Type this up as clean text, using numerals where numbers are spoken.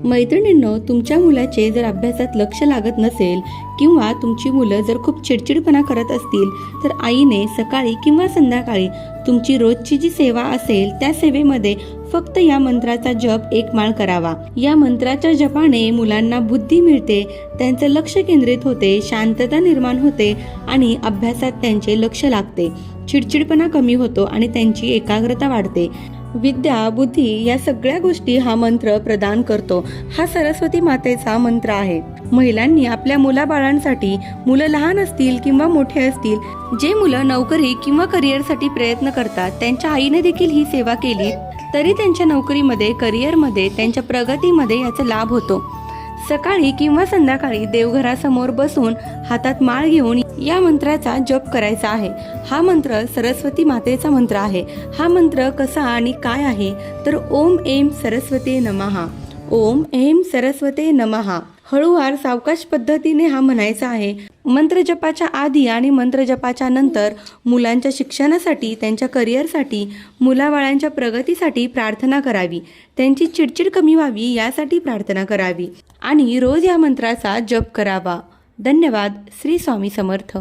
मैत्रिणींनो, तुमच्या मुलाचे जर अभ्यासात लक्ष लागत नसेल किंवा तुमची मुलं जर खूप चिडचिडपणा करत असतील तर आईने सकाळी किंवा संध्याकाळी तुमची रोजची जी सेवा असेल त्या सेवेमध्ये फक्त या मंत्राचा जप एक माळ करावा। या मंत्राच्या जपाने मुलांना बुद्धी मिळते, त्यांचं लक्ष केंद्रित होते, शांतता निर्माण होते आणि अभ्यासात त्यांचे लक्ष लागते, चिडचिडपणा कमी होतो आणि त्यांची एकाग्रता वाढते। विद्या, बुद्धी या सगळ्या गोष्टी हा मंत्र प्रदान करतो। हा सरस्वती मातेचा मंत्र आहे। महिलांनी आपल्या मुलाबाळांसाठी, मुलं लहान असतील किंवा मोठे असतील, जे मुलं नोकरी किंवा करिअरसाठी प्रयत्न करतात, त्यांच्या आईने देखील ही सेवा केली तरी त्यांच्या नोकरीमध्ये, करिअरमध्ये, त्यांच्या प्रगतीमध्ये याचा लाभ होतो। सकाळी किंवा संध्याकाळी देवघरासमोर बसून हातात माळ घेऊन या मंत्राचा जप करायचा आहे। हा मंत्र सरस्वती मातेचा मंत्र आहे। हा मंत्र कसा आणि काय आहे तर ओम ऐं सरस्वते नमः, ओम ऐं सरस्वते नमः। हळूवार सावकाश पद्धतीने हा म्हणायचा आहे। मंत्र जपाच्या आधी आणि मंत्र जपाच्या नंतर मुलांच्या शिक्षणासाठी, त्यांच्या करिअरसाठी, मुलाबाळांच्या प्रगतीसाठी प्रार्थना करावी, त्यांची चिडचिड कमी व्हावी यासाठी प्रार्थना करावी आणि रोज या मंत्राचा जप करावा। धन्यवाद। श्री स्वामी समर्थ।